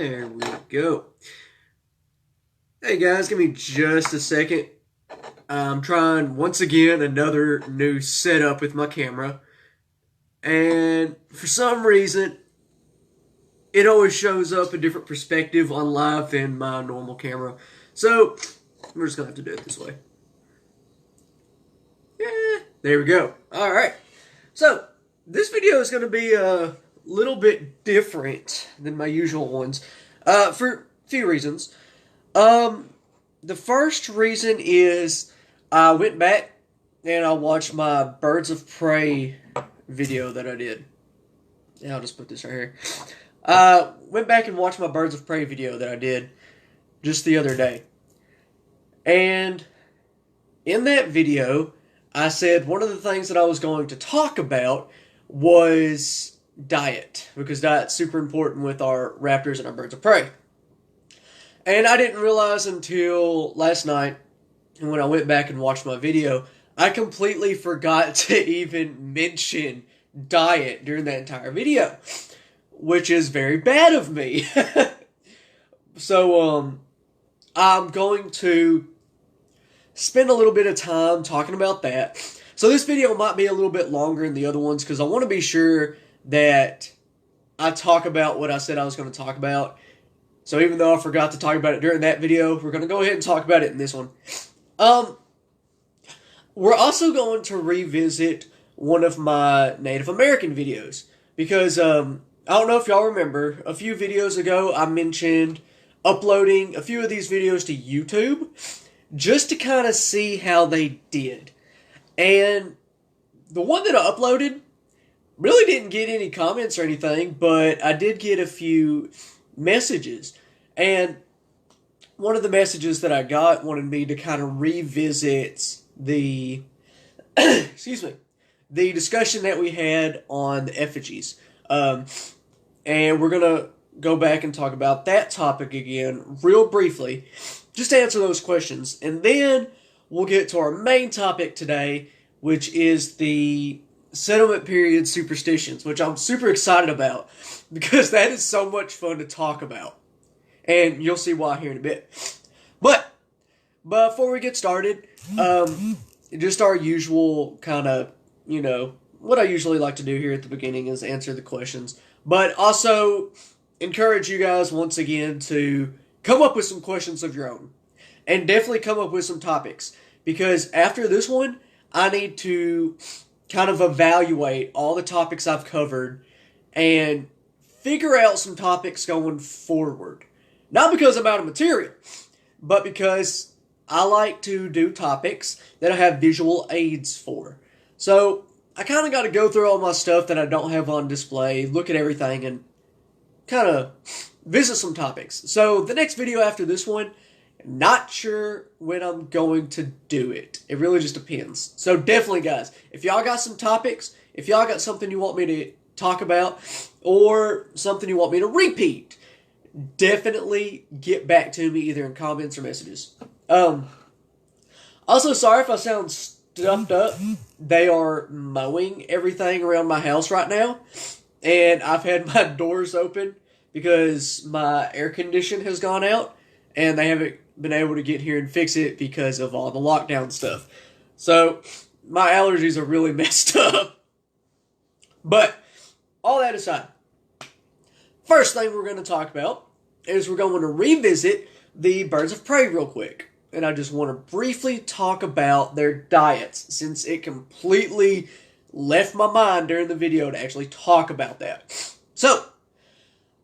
There we go. Hey guys, give me just a second. I'm trying once again another new setup with my camera. And for some reason, it always shows up a different perspective on live than my normal camera. So, we're just going to have to do it this way. Yeah, there we go. Alright. So, this video is going to be a little bit different than my usual ones. For a few reasons. The first reason is I went back and I watched my Birds of Prey video that I did. Yeah, I'll just put this right here. Went back and watched my Birds of Prey video that I did just the other day. And in that video, I said one of the things that I was going to talk about was diet, because diet's super important with our raptors and our birds of prey. And I didn't realize until last night, when I went back and watched my video, I completely forgot to even mention diet during that entire video, which is very bad of me. So, I'm going to spend a little bit of time talking about that. So this video might be a little bit longer than the other ones, because I want to be sure that I talk about what I said I was going to talk about. So even though I forgot to talk about it during that video, we're going to go ahead and talk about it in this one. We're also going to revisit one of my Native American videos, because I don't know if y'all remember, a few videos ago I mentioned uploading a few of these videos to YouTube just to kind of see how they did. And the one that I uploaded really didn't get any comments or anything, but I did get a few messages. And one of the messages that I got wanted me to kind of revisit the excuse me, the discussion that we had on the effigies. And we're going to go back and talk about that topic again real briefly, just to answer those questions. And then we'll get to our main topic today, which is the settlement period superstitions, which I'm super excited about, because that is so much fun to talk about. And you'll see why here in a bit. But before we get started, just our usual kind of, what I usually like to do here at the beginning is answer the questions. But also encourage you guys once again to come up with some questions of your own. And definitely come up with some topics. Because after this one, I need to kind of evaluate all the topics I've covered and figure out some topics going forward. Not because I'm out of material, but because I like to do topics that I have visual aids for. So I kind of got to go through all my stuff that I don't have on display, look at everything, and kind of visit some topics. So the next video after this one, not sure when I'm going to do it. It really just depends. So definitely, guys, if y'all got some topics, if y'all got something you want me to talk about, or something you want me to repeat, definitely get back to me either in comments or messages. Also, sorry if I sound stuffed up. They are mowing everything around my house right now, and I've had my doors open because my air condition has gone out, and they haven't been able to get here and fix it because of all the lockdown stuff. So, my allergies are really messed up. But, all that aside, first thing we're going to talk about is we're going to revisit the Birds of Prey real quick. And I just want to briefly talk about their diets, since it completely left my mind during the video to actually talk about that. So,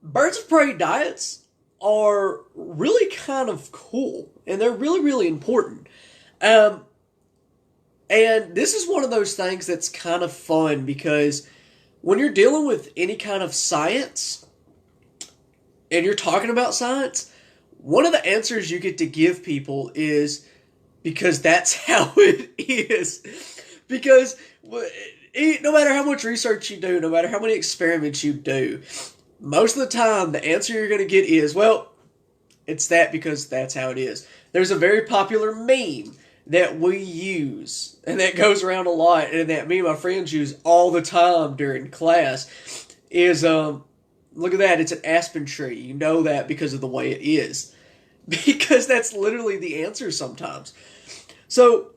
Birds of Prey diets are really kind of cool, and they're really, really important. And this is one of those things that's kind of fun, because when you're dealing with any kind of science, and you're talking about science, one of the answers you get to give people is, because that's how it is. Because no matter how much research you do, no matter how many experiments you do, most of the time, the answer you're going to get is, well, it's that because that's how it is. There's a very popular meme that we use, and that goes around a lot, and that me and my friends use all the time during class, is Look at that, it's an aspen tree. You know that because of the way it is. Because that's literally the answer sometimes. So,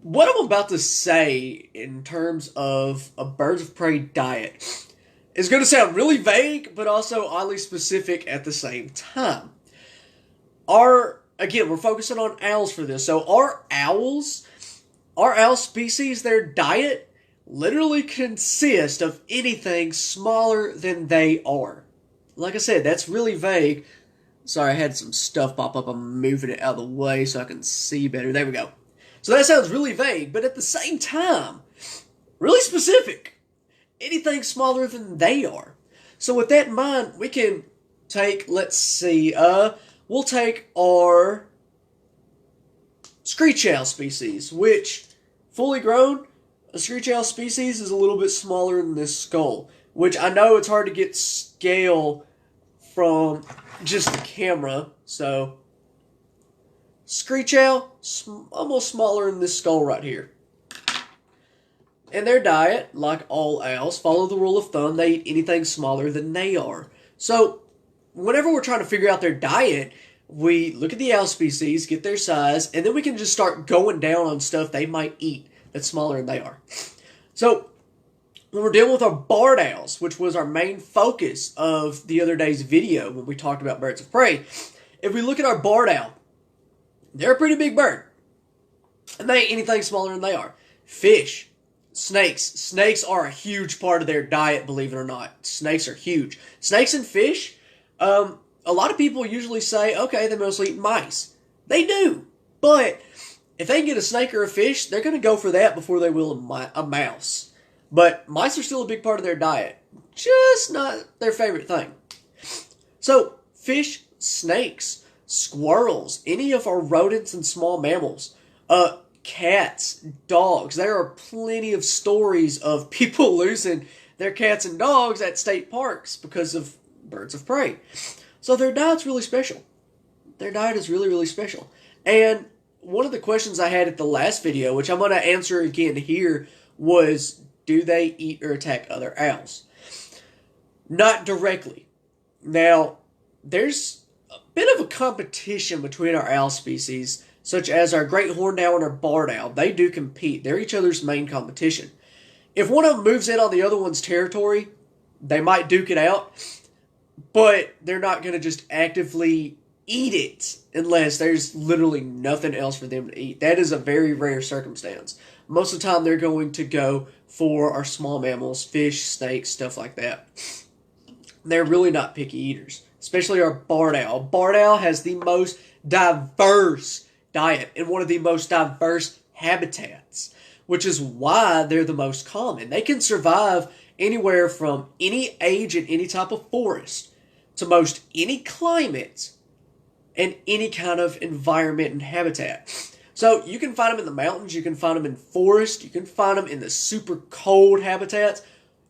what I'm about to say in terms of a birds of prey diet is going to sound really vague, but also oddly specific at the same time. Again, we're focusing on owls for this. So our owl species, their diet literally consists of anything smaller than they are. Like I said, that's really vague. Sorry, I had some stuff pop up. I'm moving it out of the way so I can see better. There we go. So that sounds really vague, but at the same time, really specific. Anything smaller than they are. So with that in mind, we can take, let's see, we'll take our screech owl species, which, fully grown, a screech owl species is a little bit smaller than this skull, which I know it's hard to get scale from just the camera, so screech owl, almost smaller than this skull right here. And their diet, like all owls, follow the rule of thumb. They eat anything smaller than they are. So, whenever we're trying to figure out their diet, we look at the owl species, get their size, and then we can just start going down on stuff they might eat that's smaller than they are. So, when we're dealing with our barred owls, which was our main focus of the other day's video when we talked about birds of prey, if we look at our barred owl, they're a pretty big bird. And they eat anything smaller than they are. Fish. Snakes. Snakes are a huge part of their diet, believe it or not. Snakes are huge. Snakes and fish, a lot of people usually say, okay, they mostly eat mice. They do. But if they can get a snake or a fish, they're going to go for that before they will a mouse. But mice are still a big part of their diet. Just not their favorite thing. So, fish, snakes, squirrels, any of our rodents and small mammals, cats, dogs. There are plenty of stories of people losing their cats and dogs at state parks because of birds of prey. So their diet's really special. Their diet is really, really special. And one of the questions I had at the last video, which I'm going to answer again here, was, do they eat or attack other owls? Not directly. Now, there's a bit of a competition between our owl species, such as our great horned owl and our barred owl. They do compete. They're each other's main competition. If one of them moves in on the other one's territory, they might duke it out, but they're not going to just actively eat it unless there's literally nothing else for them to eat. That is a very rare circumstance. Most of the time, they're going to go for our small mammals, fish, snakes, stuff like that. They're really not picky eaters, especially our barred owl. Barred owl has the most diverse diet in one of the most diverse habitats, which is why they're the most common. They can survive anywhere from any age and any type of forest to most any climate and any kind of environment and habitat. So you can find them in the mountains, you can find them in forest, you can find them in the super cold habitats,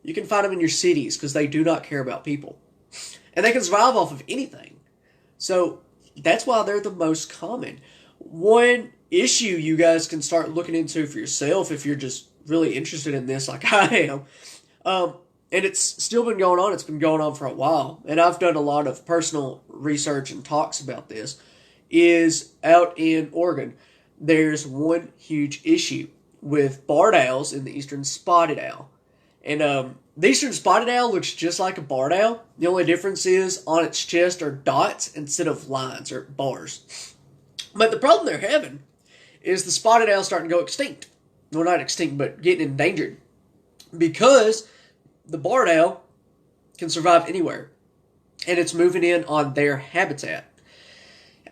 you can find them in your cities because they do not care about people. And they can survive off of anything. So that's why they're the most common. One issue you guys can start looking into for yourself if you're just really interested in this like I am, and it's still been going on. It's been going on for a while, and I've done a lot of personal research and talks about this, is out in Oregon. There's one huge issue with barred owls and the eastern spotted owl. And the eastern spotted owl looks just like a barred owl. The only difference is on its chest are dots instead of lines or bars. But the problem they're having is the spotted owl starting to go extinct. Well, not extinct, but getting endangered. Because the barred owl can survive anywhere. And it's moving in on their habitat.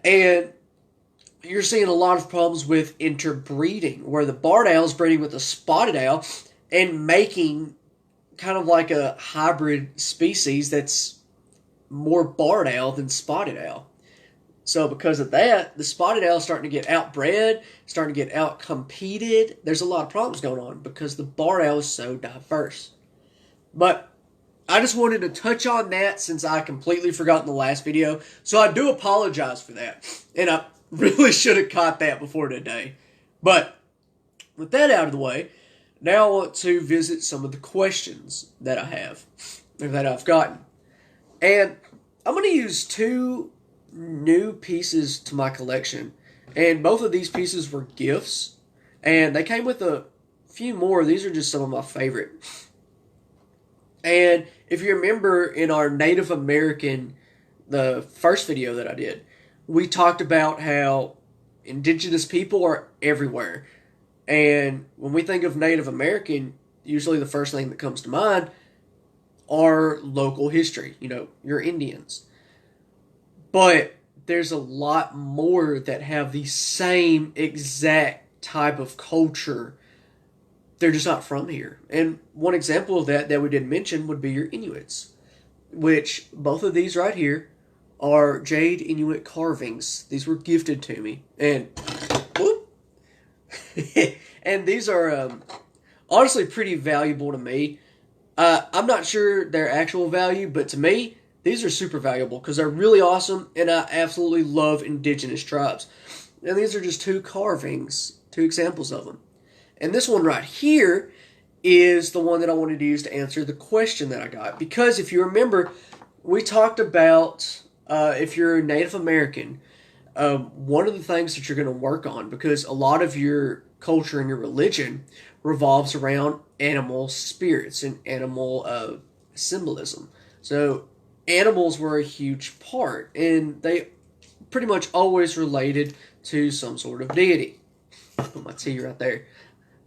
And you're seeing a lot of problems with interbreeding, where the barred owl is breeding with the spotted owl and making kind of like a hybrid species that's more barred owl than spotted owl. So because of that, the spotted owl is starting to get outbred, starting to get outcompeted. There's a lot of problems going on because the barred owl is so diverse. But I just wanted to touch on that since I completely forgot in the last video. So I do apologize for that. And I really should have caught that before today. But with that out of the way, now I want to visit some of the questions that I have. that I've gotten. And I'm going to use two new pieces to my collection. And both of these pieces were gifts. And they came with a few more. These are just some of my favorite. And if you remember in our Native American, the first video that I did, we talked about how indigenous people are everywhere. And when we think of Native American, usually the first thing that comes to mind are local history, your Indians. But there's a lot more that have the same exact type of culture. They're just not from here. And one example of that we didn't mention would be your Inuits, which both of these right here are Jade Inuit carvings. These were gifted to me. And whoop, and these are honestly pretty valuable to me. I'm not sure their actual value, but to me, these are super valuable because they're really awesome, and I absolutely love indigenous tribes. And these are just two carvings, two examples of them. And this one right here is the one that I wanted to use to answer the question that I got. Because if you remember, we talked about if you're a Native American, one of the things that you're going to work on, because a lot of your culture and your religion revolves around animal spirits and animal symbolism. So animals were a huge part, and they pretty much always related to some sort of deity. Put my tea right there.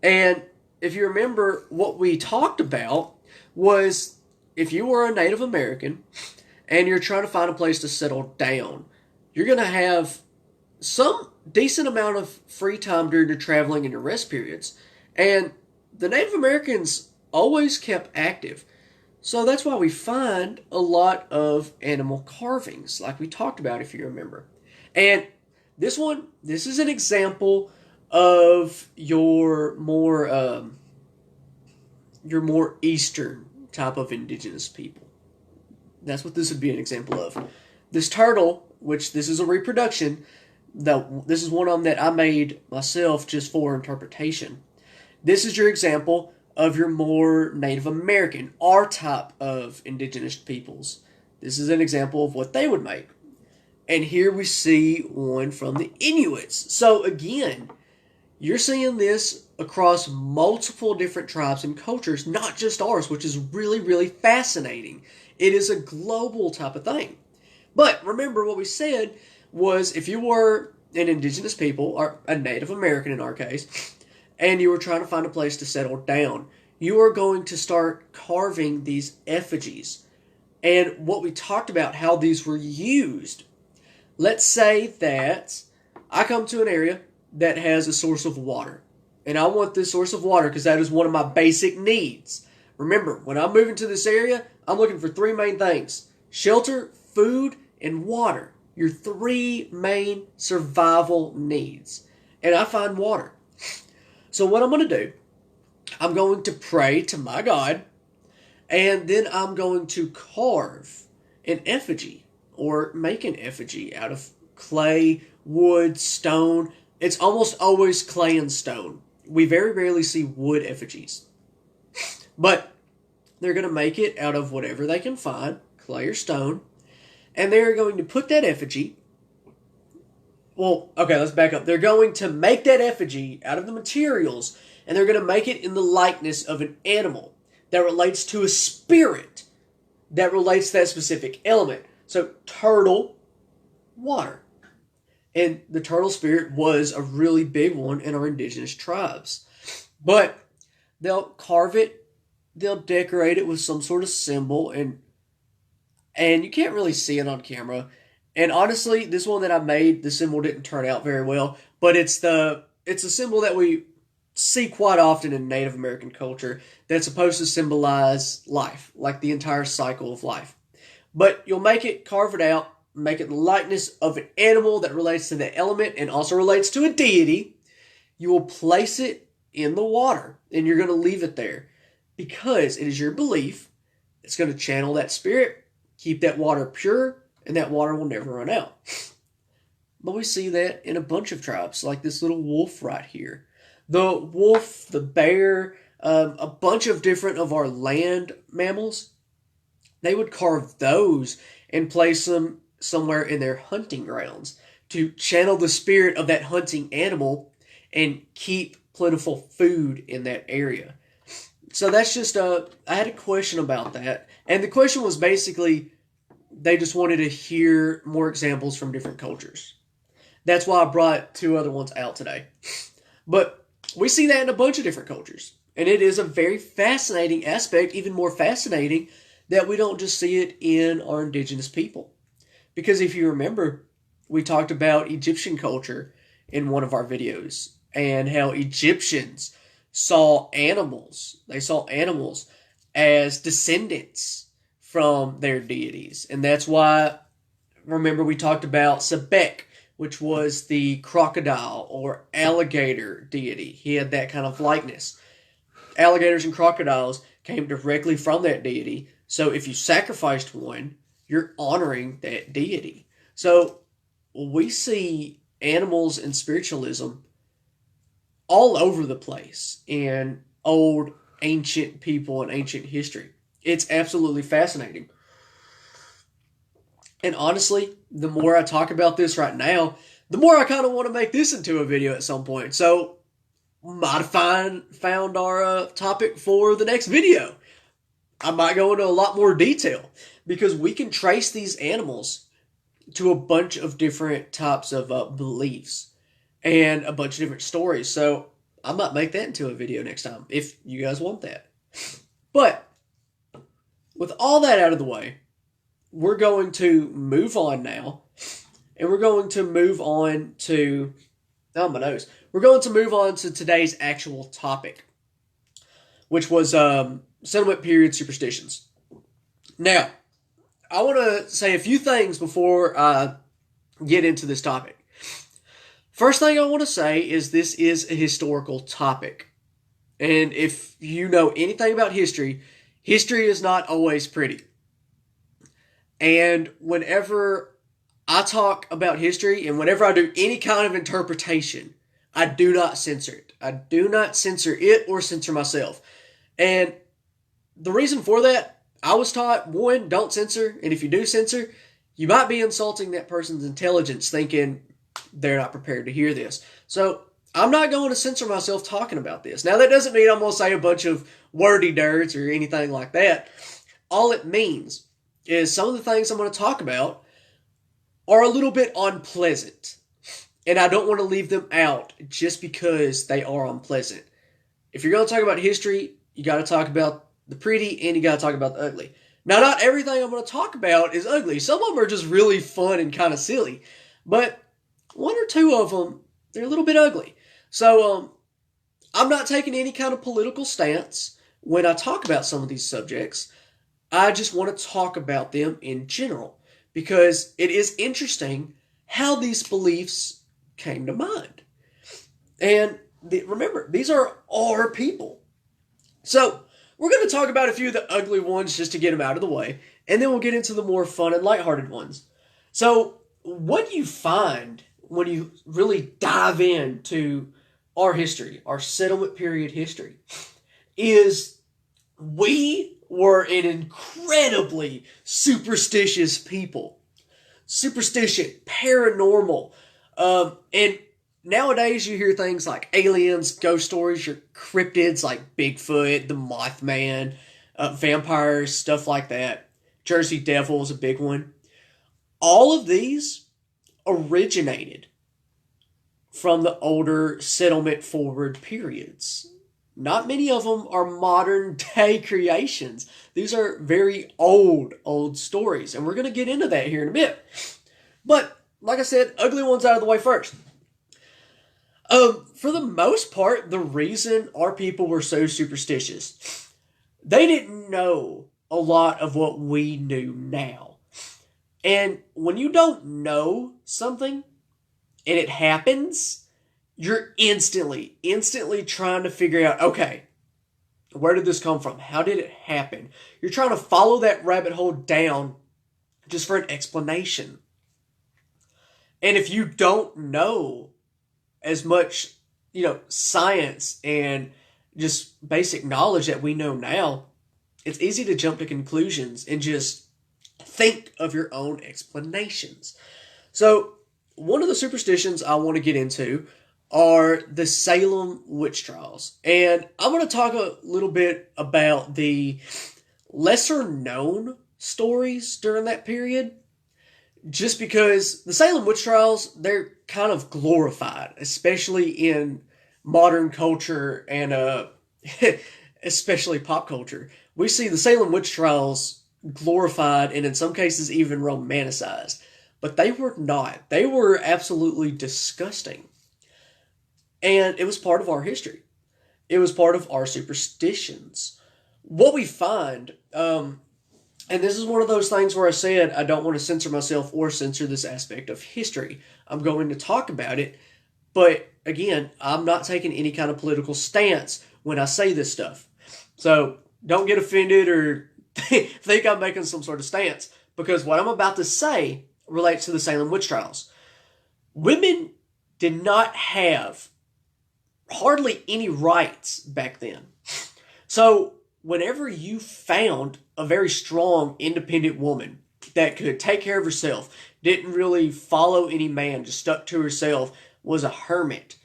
And if you remember, what we talked about was if you were a Native American and you're trying to find a place to settle down, you're going to have some decent amount of free time during your traveling and your rest periods. And the Native Americans always kept active. So that's why we find a lot of animal carvings, like we talked about, if you remember. And this is an example of your more Eastern type of indigenous people. That's what this would be an example of. This turtle, which this is a reproduction, this is one of them that I made myself just for interpretation. This is your example of your more Native American, our type of indigenous peoples. This is an example of what they would make. And here we see one from the Inuits. So again, you're seeing this across multiple different tribes and cultures, not just ours, which is really, really fascinating. It is a global type of thing. But remember what we said was if you were an indigenous people, or a Native American in our case, and you were trying to find a place to settle down, you are going to start carving these effigies. And what we talked about, how these were used. Let's say that I come to an area that has a source of water. And I want this source of water because that is one of my basic needs. Remember, when I'm moving to this area, I'm looking for three main things: shelter, food, and water. Your three main survival needs. And I find water. So what I'm going to do, I'm going to pray to my God, and then I'm going to carve an effigy, or make an effigy out of clay, wood, stone. It's almost always clay and stone. We very rarely see wood effigies. But they're going to make it out of whatever they can find, clay or stone, and they're going to put that effigy. Well, okay, let's back up. They're going to make that effigy out of the materials, and they're going to make it in the likeness of an animal that relates to a spirit that relates to that specific element. So, turtle, water. And the turtle spirit was a really big one in our indigenous tribes. But they'll carve it, they'll decorate it with some sort of symbol, and you can't really see it on camera. And honestly, this one that I made, the symbol didn't turn out very well, but it's a symbol that we see quite often in Native American culture that's supposed to symbolize life, like the entire cycle of life. But you'll make it, carve it out, make it the likeness of an animal that relates to the element and also relates to a deity. You will place it in the water, and you're going to leave it there because it is your belief it's going to channel that spirit, keep that water pure, and that water will never run out. But we see that in a bunch of tribes, like this little wolf right here. The wolf, the bear, a bunch of different of our land mammals, they would carve those and place them somewhere in their hunting grounds to channel the spirit of that hunting animal and keep plentiful food in that area. So that's just I had a question about that. And the question was basically they just wanted to hear more examples from different cultures. That's why I brought two other ones out today. But we see that in a bunch of different cultures. And it is a very fascinating aspect, even more fascinating, that we don't just see it in our indigenous people. Because if you remember, we talked about Egyptian culture in one of our videos and how Egyptians saw animals. They saw animals as descendants from their deities. And that's why, remember, we talked about Sebek, which was the crocodile or alligator deity. He had that kind of likeness. Alligators and crocodiles came directly from that deity. So if you sacrificed one, you're honoring that deity. So we see animals and spiritualism all over the place in old, ancient people and ancient history. It's absolutely fascinating. And honestly, the more I talk about this right now, the more I kind of want to make this into a video at some point. So, might have found our topic for the next video. I might go into a lot more detail because we can trace these animals to a bunch of different types of beliefs and a bunch of different stories. So, I might make that into a video next time if you guys want that. But, with all that out of the way, we're going to move on now. And we're going to move on to... Oh, my nose. We're going to move on to today's actual topic, which was settlement period superstitions. Now, I want to say a few things before I get into this topic. First thing I want to say is this is a historical topic. And if you know anything about history, history is not always pretty. And whenever I talk about history and whenever I do any kind of interpretation, I do not censor it. I do not censor it or censor myself. And the reason for that, I was taught, one, don't censor. And if you do censor, you might be insulting that person's intelligence thinking they're not prepared to hear this. So I'm not going to censor myself talking about this. Now, that doesn't mean I'm going to say a bunch of wordy dirts or anything like that. All it means is some of the things I'm going to talk about are a little bit unpleasant. And I don't want to leave them out just because they are unpleasant. If you're going to talk about history, you got to talk about the pretty and you got to talk about the ugly. Now, not everything I'm going to talk about is ugly. Some of them are just really fun and kind of silly. But one or two of them, they're a little bit ugly. So, I'm not taking any kind of political stance when I talk about some of these subjects. I just want to talk about them in general because it is interesting how these beliefs came to mind. And remember, these are our people. So, we're going to talk about a few of the ugly ones just to get them out of the way, and then we'll get into the more fun and lighthearted ones. So, what you find when you really dive into our history, our settlement period history, is we were an incredibly superstitious people. Superstition, paranormal. And nowadays you hear things like aliens, ghost stories, your cryptids like Bigfoot, the Mothman, vampires, stuff like that. Jersey Devil is a big one. All of these originated from the older settlement forward periods. Not many of them are modern day creations. These are very old stories. And we're going to get into that here in a bit. But, like I said, ugly ones out of the way first. For the most part, the reason our people were so superstitious, they didn't know a lot of what we knew now. And when you don't know something, and it happens, you're instantly trying to figure out, okay, where did this come from? How did it happen? You're trying to follow that rabbit hole down just for an explanation. And if you don't know as much, science and just basic knowledge that we know now, it's easy to jump to conclusions and just think of your own explanations. So, one of the superstitions I want to get into are the Salem witch trials. And I'm going to talk a little bit about the lesser known stories during that period, just because the Salem witch trials, they're kind of glorified, especially in modern culture and especially pop culture. We see the Salem witch trials glorified and in some cases even romanticized. But they were not. They were absolutely disgusting. And it was part of our history. It was part of our superstitions. What we find, and this is one of those things where I said I don't want to censor myself or censor this aspect of history. I'm going to talk about it, but again, I'm not taking any kind of political stance when I say this stuff. So don't get offended or think I'm making some sort of stance, because what I'm about to say relates to the Salem witch trials. Women did not have hardly any rights back then. So whenever you found a very strong, independent woman that could take care of herself, didn't really follow any man, just stuck to herself, was a hermit.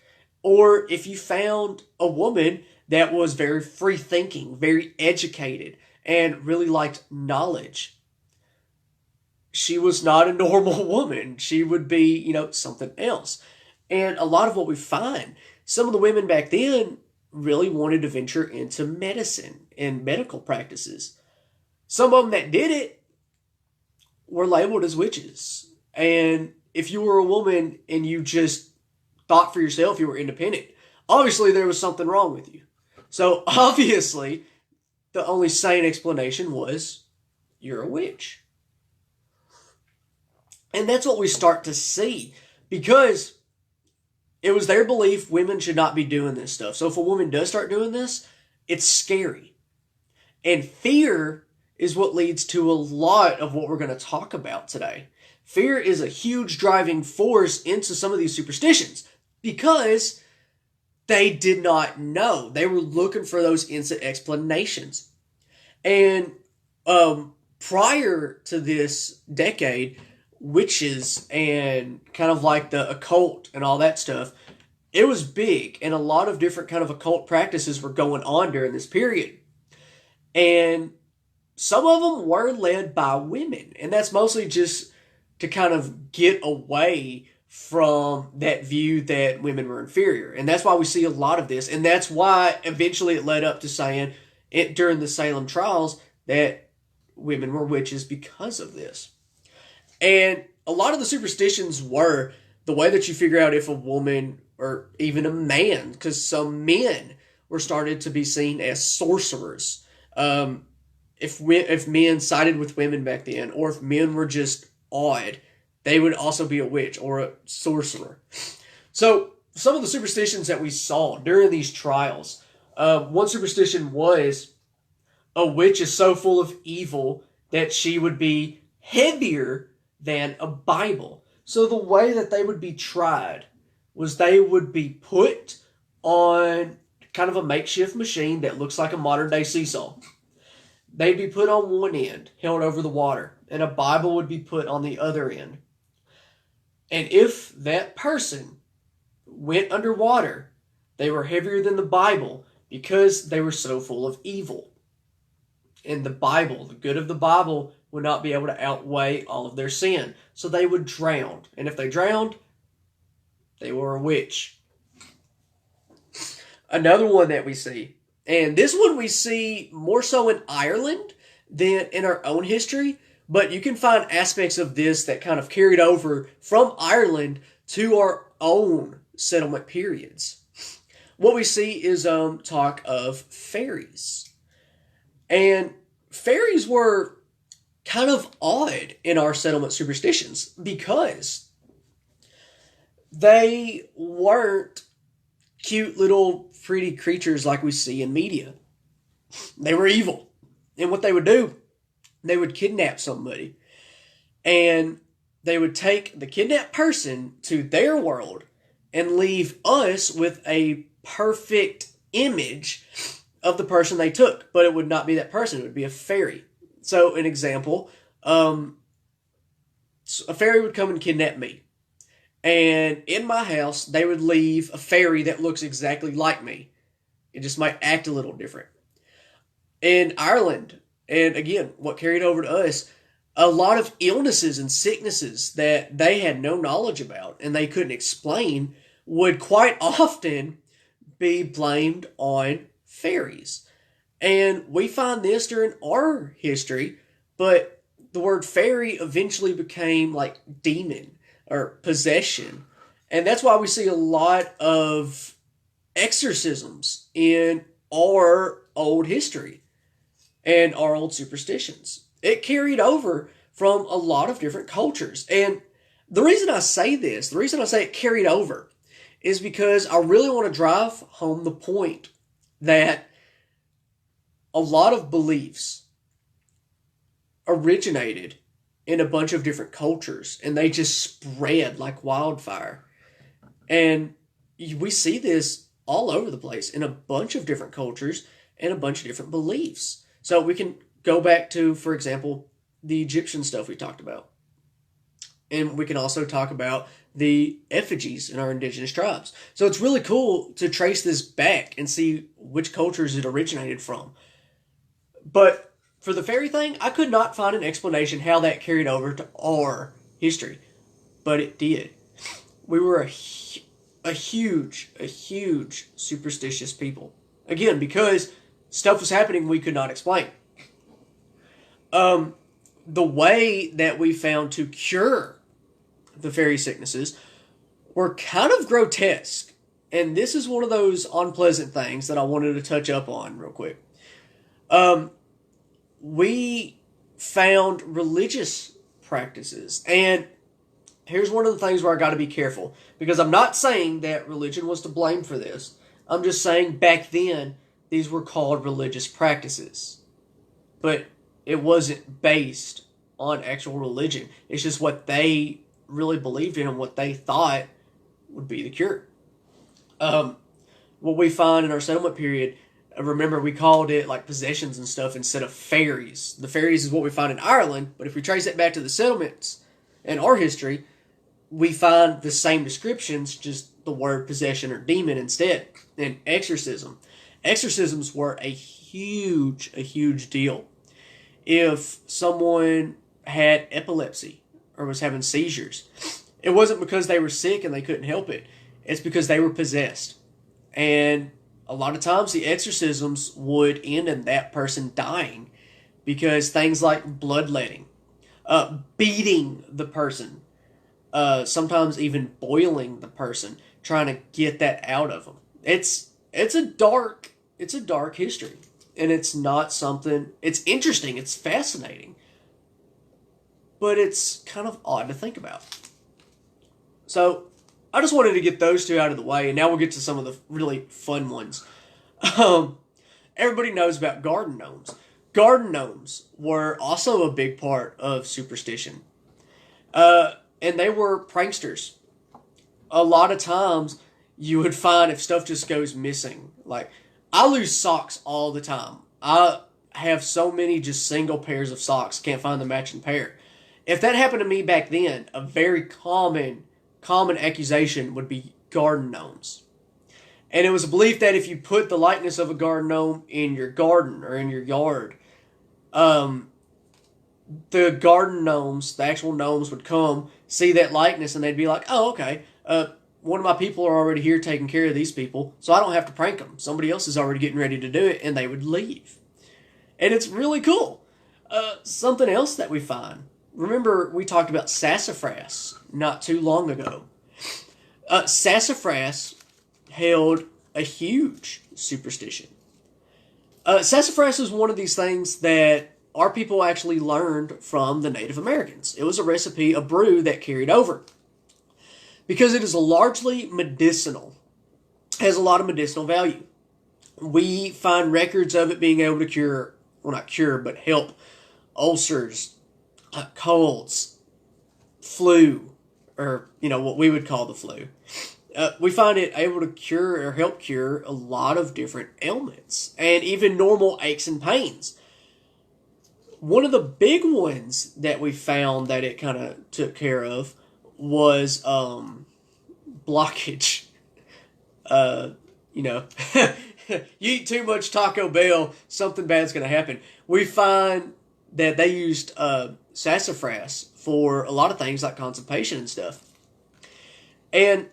Or if you found a woman that was very free thinking, very educated, and really liked knowledge, she was not a normal woman. She would be, something else. And a lot of what we find, some of the women back then really wanted to venture into medicine and medical practices. Some of them that did it were labeled as witches. And if you were a woman and you just thought for yourself, you were independent, obviously there was something wrong with you. So obviously, the only sane explanation was, you're a witch. And that's what we start to see, because it was their belief women should not be doing this stuff. So if a woman does start doing this, it's scary. And fear is what leads to a lot of what we're going to talk about today. Fear is a huge driving force into some of these superstitions, because they did not know. They were looking for those instant explanations. And prior to this decade, witches and kind of like the occult and all that stuff, it was big, and a lot of different kind of occult practices were going on during this period. And some of them were led by women, and that's mostly just to kind of get away from that view that women were inferior. And that's why we see a lot of this, and that's why eventually it led up to saying it during the Salem trials that women were witches because of this. And a lot of the superstitions were the way that you figure out if a woman or even a man, because some men were started to be seen as sorcerers. If men sided with women back then, or if men were just odd, they would also be a witch or a sorcerer. So some of the superstitions that we saw during these trials, one superstition was a witch is so full of evil that she would be heavier than a Bible. So the way that they would be tried was they would be put on kind of a makeshift machine that looks like a modern day seesaw. They'd be put on one end, held over the water, and a Bible would be put on the other end. And if that person went underwater, they were heavier than the Bible because they were so full of evil. And the Bible, the good of the Bible, would not be able to outweigh all of their sin. So they would drown. And if they drowned, they were a witch. Another one that we see, and this one we see more so in Ireland than in our own history, but you can find aspects of this that kind of carried over from Ireland to our own settlement periods. What we see is talk of fairies. And fairies were kind of odd in our settlement superstitions because they weren't cute little pretty creatures like we see in media. They were evil. And what they would do, they would kidnap somebody. And they would take the kidnapped person to their world and leave us with a perfect image of the person they took, but it would not be that person. It would be a fairy. So, an example, a fairy would come and kidnap me. And in my house, they would leave a fairy that looks exactly like me. It just might act a little different. In Ireland, and again, what carried over to us, a lot of illnesses and sicknesses that they had no knowledge about and they couldn't explain would quite often be blamed on fairies. And we find this during our history, but the word fairy eventually became like demon or possession. And that's why we see a lot of exorcisms in our old history and our old superstitions. It carried over from a lot of different cultures. And the reason I say this, the reason I say it carried over, is because I really want to drive home the point that a lot of beliefs originated in a bunch of different cultures and they just spread like wildfire. And we see this all over the place in a bunch of different cultures and a bunch of different beliefs. So we can go back to, for example, the Egyptian stuff we talked about. And we can also talk about the effigies in our indigenous tribes. So it's really cool to trace this back and see which cultures it originated from. But for the fairy thing, I could not find an explanation how that carried over to our history. But it did. We were a huge superstitious people. Again, because stuff was happening we could not explain. The way that we found to cure the fairy sicknesses were kind of grotesque. And this is one of those unpleasant things that I wanted to touch up on real quick. We found religious practices. And here's one of the things where I got to be careful. Because I'm not saying that religion was to blame for this. I'm just saying back then, these were called religious practices. But it wasn't based on actual religion. It's just what they really believed in and what they thought would be the cure. What we find in our settlement period, remember we called it like possessions and stuff instead of fairies. The fairies is what we find in Ireland, but if we trace it back to the settlements in our history, we find the same descriptions, just the word possession or demon instead. And exorcism. Exorcisms were a huge deal. If someone had epilepsy or was having seizures, it wasn't because they were sick and they couldn't help it. It's because they were possessed. And a lot of times the exorcisms would end in that person dying because things like bloodletting, beating the person, sometimes even boiling the person, trying to get that out of them. It's a dark history. And it's not something, it's interesting, it's fascinating, but it's kind of odd to think about. So, I just wanted to get those two out of the way, and now we'll get to some of the really fun ones. Everybody knows about garden gnomes. Garden gnomes were also a big part of superstition. And they were pranksters. A lot of times, you would find if stuff just goes missing, like, I lose socks all the time. I have so many just single pairs of socks. Can't find the matching pair. If that happened to me back then, a very common accusation would be garden gnomes. And it was a belief that if you put the likeness of a garden gnome in your garden or in your yard, the garden gnomes, the actual gnomes would come, see that likeness, and they'd be like, oh, okay, one of my people are already here taking care of these people, so I don't have to prank them. Somebody else is already getting ready to do it, and they would leave. And it's really cool. Something else that we find. Remember, we talked about Sassafras not too long ago. Sassafras held a huge superstition. Sassafras is one of these things that our people actually learned from the Native Americans. It was a recipe, a brew that carried over. Because it is largely medicinal. Has a lot of medicinal value. We find records of it being able to cure, well not cure, but help ulcers, colds, flu, or what we would call the flu. we find it able to cure or help cure a lot of different ailments and even normal aches and pains. One of the big ones that we found that it kind of took care of was blockage. You know, you eat too much Taco Bell, something bad's going to happen. We find that they used sassafras for a lot of things like constipation and stuff. And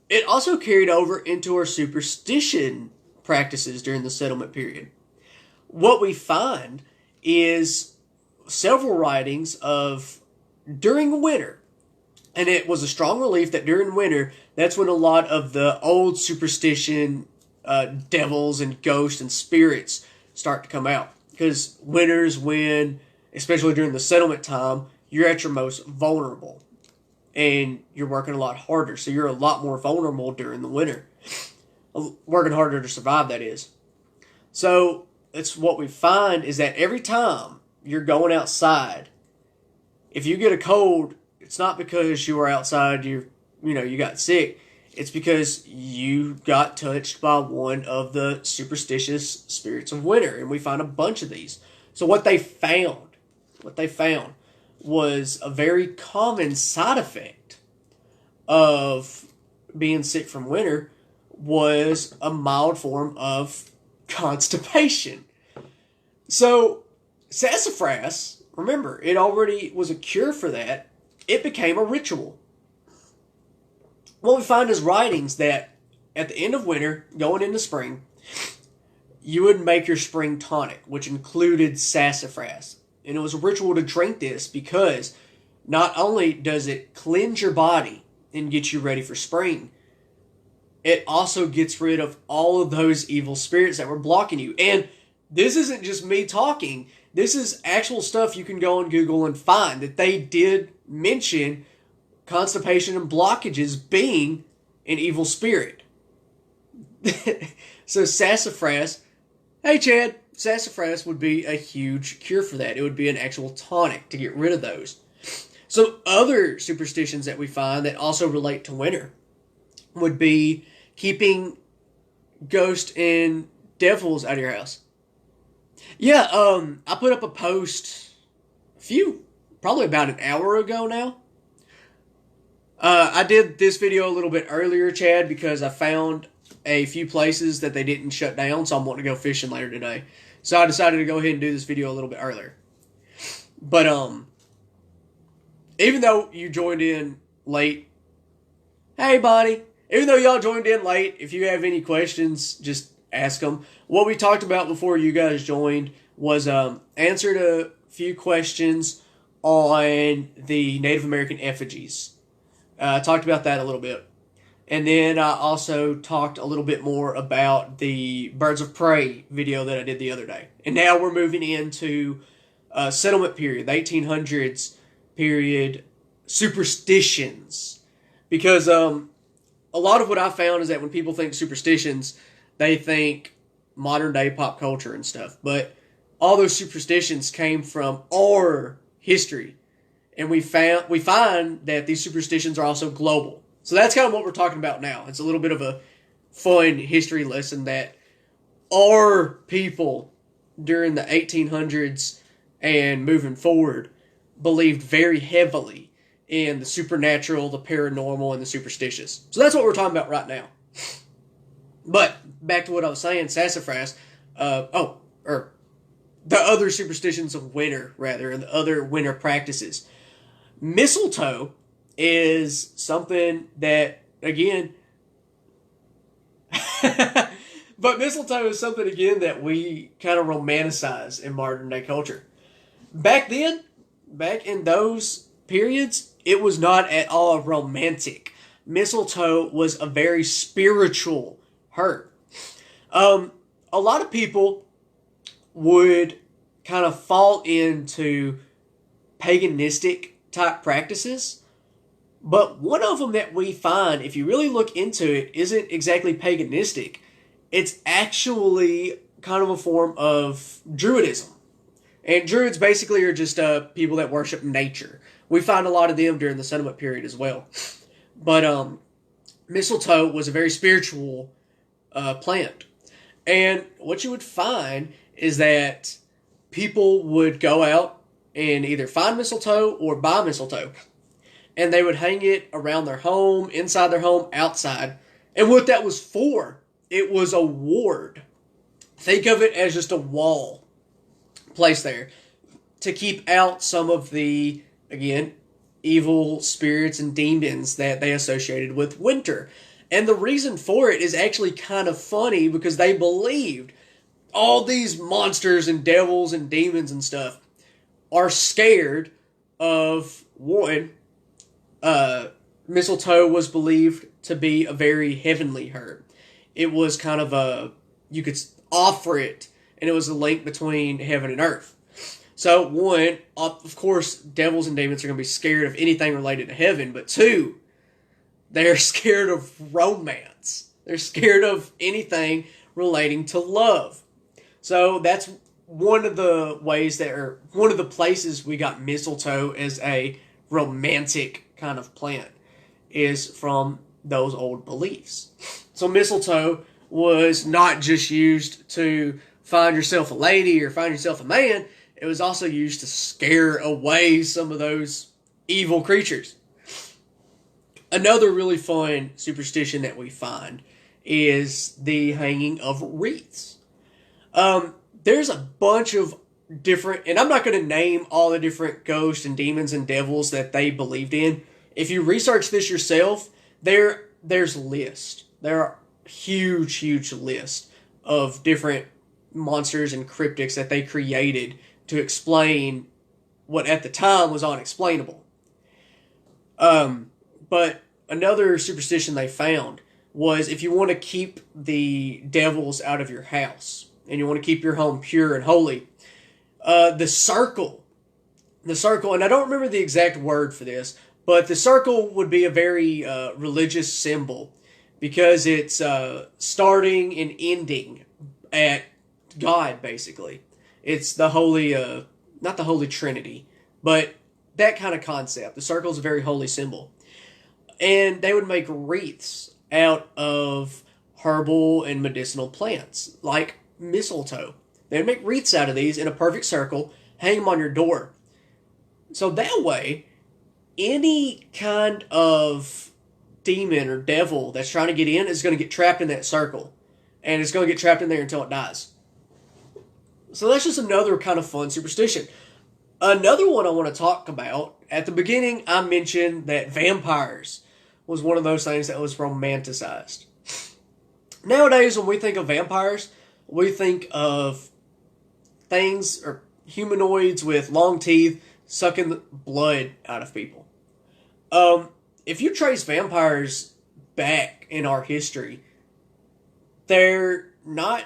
it also carried over into our superstition practices during the settlement period. What we find is several writings of during winter. And it was a strong belief that during winter, that's when a lot of the old superstition devils and ghosts and spirits start to come out. Because winter's when, especially during the settlement time, you're at your most vulnerable. And you're working a lot harder. So you're a lot more vulnerable during the winter. Working harder to survive, that is. So it's what we find is that every time you're going outside, if you get a cold, it's not because you were outside, you got sick. It's because you got touched by one of the superstitious spirits of winter. And we find a bunch of these. So what they found was a very common side effect of being sick from winter was a mild form of constipation. So sassafras, remember, it already was a cure for that. It became a ritual. What we find is writings that at the end of winter, going into spring, you would make your spring tonic, which included sassafras. And it was a ritual to drink this because not only does it cleanse your body and get you ready for spring, it also gets rid of all of those evil spirits that were blocking you. And this isn't just me talking. This is actual stuff you can go on Google and find that they did mention constipation and blockages being an evil spirit. So sassafras, hey Chad, sassafras would be a huge cure for that. It would be an actual tonic to get rid of those. So other superstitions that we find that also relate to winter would be keeping ghosts and devils out of your house. Yeah, I put up a post probably about an hour ago now. I did this video a little bit earlier, Chad, because I found a few places that they didn't shut down, so I'm wanting to go fishing later today. So I decided to go ahead and do this video a little bit earlier. But, even though you joined in late, hey, buddy. Even though y'all joined in late, if you have any questions, just ask them. What we talked about before you guys joined was answered a few questions on the Native American effigies. I talked about that a little bit. And then I also talked a little bit more about the Birds of Prey video that I did the other day. And now we're moving into settlement period, the 1800s period, superstitions. Because a lot of what I found is that when people think superstitions, they think modern day pop culture and stuff. But all those superstitions came from our history. And we find that these superstitions are also global. So that's kind of what we're talking about now. It's a little bit of a fun history lesson that our people during the 1800s and moving forward believed very heavily in the supernatural, the paranormal, and the superstitious. So that's what we're talking about right now. But back to what I was saying, sassafras, the other superstitions of winter, rather, and the other winter practices. Mistletoe is something that, again, but mistletoe is something, again, that we kind of romanticize in modern day culture. Back in those periods, it was not at all romantic. Mistletoe was a very spiritual herb. A lot of people would kind of fall into paganistic type practices. But one of them that we find, if you really look into it, isn't exactly paganistic. It's actually kind of a form of Druidism. And Druids basically are just people that worship nature. We find a lot of them during the settlement period as well. But mistletoe was a very spiritual plant. And what you would find is that people would go out and either find mistletoe or buy mistletoe. And they would hang it around their home, inside their home, outside. And what that was for, it was a ward. Think of it as just a wall placed there to keep out some of the, again, evil spirits and demons that they associated with winter. And the reason for it is actually kind of funny because they believed all these monsters and devils and demons and stuff are scared of one. Mistletoe was believed to be a very heavenly herb. It was kind of you could offer it, and it was a link between heaven and earth. So, one, of course, devils and demons are going to be scared of anything related to heaven, but two, they're scared of romance. They're scared of anything relating to love. So, that's one of the ways one of the places we got mistletoe as a romantic kind of plant is from those old beliefs. So, mistletoe was not just used to find yourself a lady or find yourself a man. It was also used to scare away some of those evil creatures. Another really fun superstition that we find is the hanging of wreaths. There's a bunch of different, and I'm not going to name all the different ghosts and demons and devils that they believed in. If you research this yourself, there's a list. There are huge list of different monsters and cryptics that they created to explain what at the time was unexplainable. But another superstition they found was if you want to keep the devils out of your house and you want to keep your home pure and holy, the circle, and I don't remember the exact word for this, but the circle would be a very religious symbol because it's starting and ending at God, basically. It's the holy, not the Holy Trinity, but that kind of concept. The circle is a very holy symbol. And they would make wreaths out of herbal and medicinal plants, like mistletoe. They would make wreaths out of these in a perfect circle, hang them on your door. So that way, any kind of demon or devil that's trying to get in is going to get trapped in that circle. And it's going to get trapped in there until it dies. So that's just another kind of fun superstition. Another one I want to talk about, at the beginning I mentioned that vampires was one of those things that was romanticized. Nowadays when we think of vampires, we think of things or humanoids with long teeth sucking the blood out of people. If you trace vampires back in our history, they're not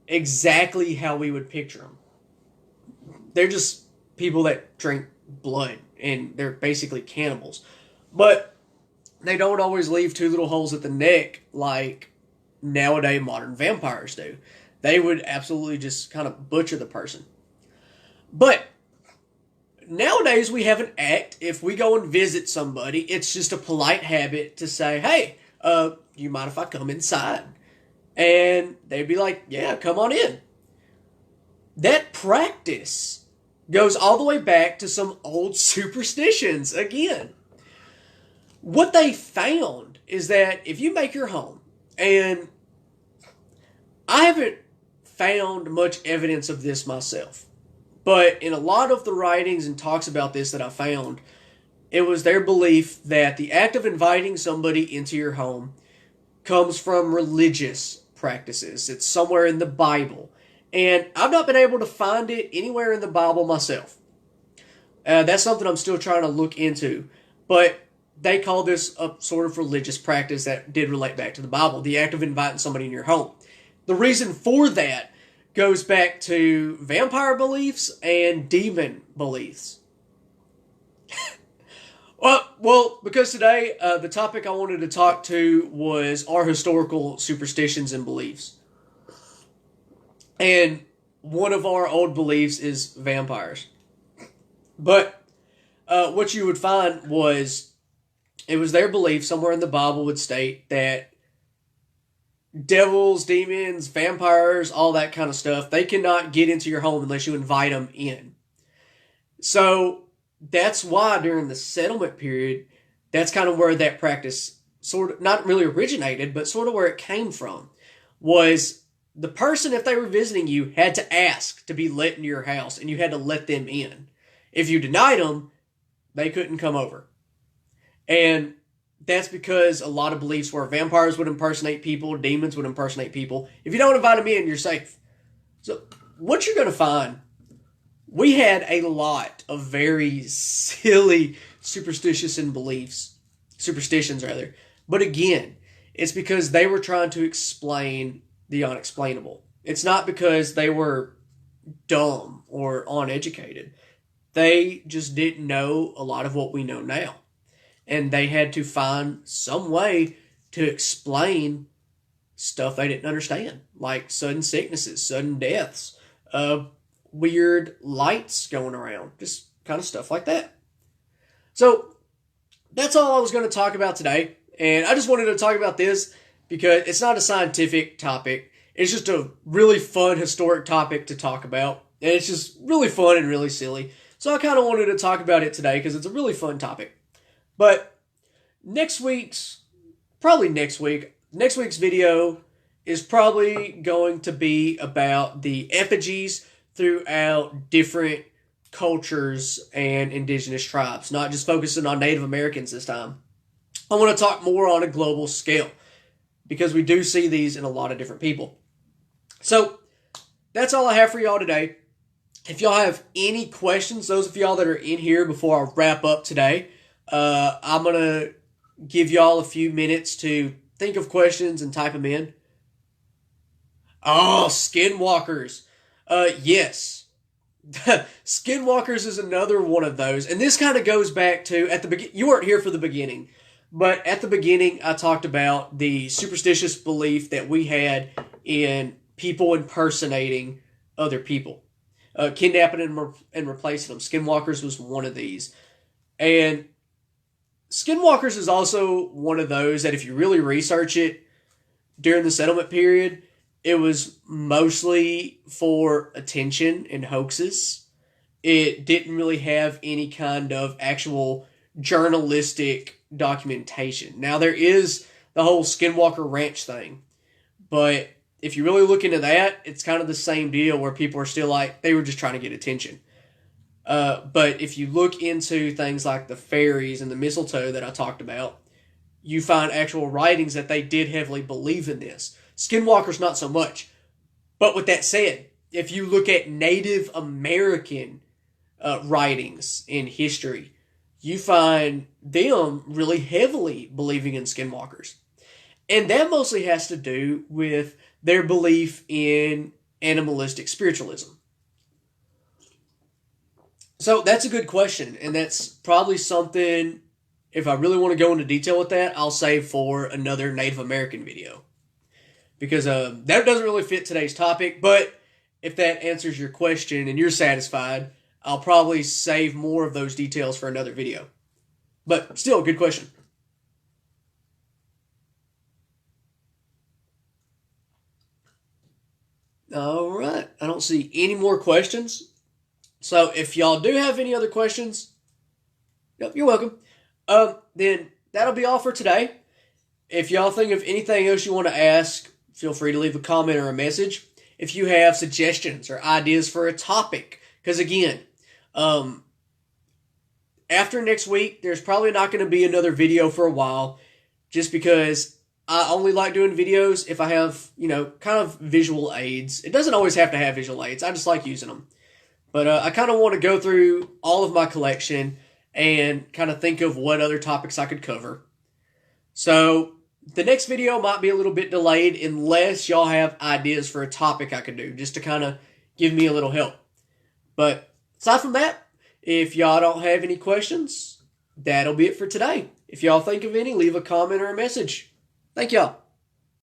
exactly how we would picture them. They're just people that drink blood, and they're basically cannibals. But they don't always leave two little holes at the neck like nowadays modern vampires do. They would absolutely just kind of butcher the person. But nowadays we have an act. If we go and visit somebody, it's just a polite habit to say, hey, you mind if I come inside? And they'd be like, yeah, come on in. That practice goes all the way back to some old superstitions again. What they found is that if you make your home, and I haven't found much evidence of this myself, but in a lot of the writings and talks about this that I found, it was their belief that the act of inviting somebody into your home comes from religious practices. It's somewhere in the Bible. And I've not been able to find it anywhere in the Bible myself. That's something I'm still trying to look into. But they call this a sort of religious practice that did relate back to the Bible, the act of inviting somebody in your home. The reason for that goes back to vampire beliefs and demon beliefs. Well, because today the topic I wanted to talk to was our historical superstitions and beliefs. And one of our old beliefs is vampires. But what you would find was it was their belief somewhere in the Bible would state that devils, demons, vampires, all that kind of stuff, they cannot get into your home unless you invite them in. So that's why during the settlement period, that's kind of where that practice sort of, not really originated, but sort of where it came from, was the person, if they were visiting you, had to ask to be let into your house, and you had to let them in. If you denied them, they couldn't come over. And that's because a lot of beliefs were vampires would impersonate people, demons would impersonate people. If you don't invite them in, you're safe. So what you're going to find, we had a lot of very silly superstitions, rather. But again, it's because they were trying to explain the unexplainable. It's not because they were dumb or uneducated. They just didn't know a lot of what we know now. And they had to find some way to explain stuff they didn't understand, like sudden sicknesses, sudden deaths, weird lights going around, just kind of stuff like that. So that's all I was going to talk about today. And I just wanted to talk about this because it's not a scientific topic. It's just a really fun historic topic to talk about. And it's just really fun and really silly. So I kind of wanted to talk about it today because it's a really fun topic. But next week's video is probably going to be about the effigies throughout different cultures and indigenous tribes, not just focusing on Native Americans this time. I want to talk more on a global scale because we do see these in a lot of different people. So that's all I have for y'all today. If y'all have any questions, those of y'all that are in here before I wrap up today, I'm going to give y'all a few minutes to think of questions and type them in. Oh, Skinwalkers. Yes. Skinwalkers is another one of those. And this kind of goes back to, you weren't here for the beginning, but at the beginning I talked about the superstitious belief that we had in people impersonating other people. Kidnapping and replacing them. Skinwalkers was one of these. And Skinwalkers is also one of those that if you really research it, during the settlement period, it was mostly for attention and hoaxes. It didn't really have any kind of actual journalistic documentation. Now, there is the whole Skinwalker Ranch thing, but if you really look into that, it's kind of the same deal where people are still like, they were just trying to get attention. But if you look into things like the fairies and the mistletoe that I talked about, you find actual writings that they did heavily believe in this. Skinwalkers, not so much. But with that said, if you look at Native American writings in history, you find them really heavily believing in Skinwalkers. And that mostly has to do with their belief in animalistic spiritualism. So that's a good question, and that's probably something, if I really want to go into detail with that, I'll save for another Native American video. Because that doesn't really fit today's topic, but if that answers your question and you're satisfied, I'll probably save more of those details for another video. But still, good question. Alright, I don't see any more questions. So if y'all do have any other questions, yep, you're welcome. Then that'll be all for today. If y'all think of anything else you want to ask, feel free to leave a comment or a message. If you have suggestions or ideas for a topic, because again, after next week, there's probably not going to be another video for a while, just because I only like doing videos if I have, kind of visual aids. It doesn't always have to have visual aids. I just like using them. But I kind of want to go through all of my collection and kind of think of what other topics I could cover. So the next video might be a little bit delayed unless y'all have ideas for a topic I could do, just to kind of give me a little help. But aside from that, if y'all don't have any questions, that'll be it for today. If y'all think of any, leave a comment or a message. Thank y'all.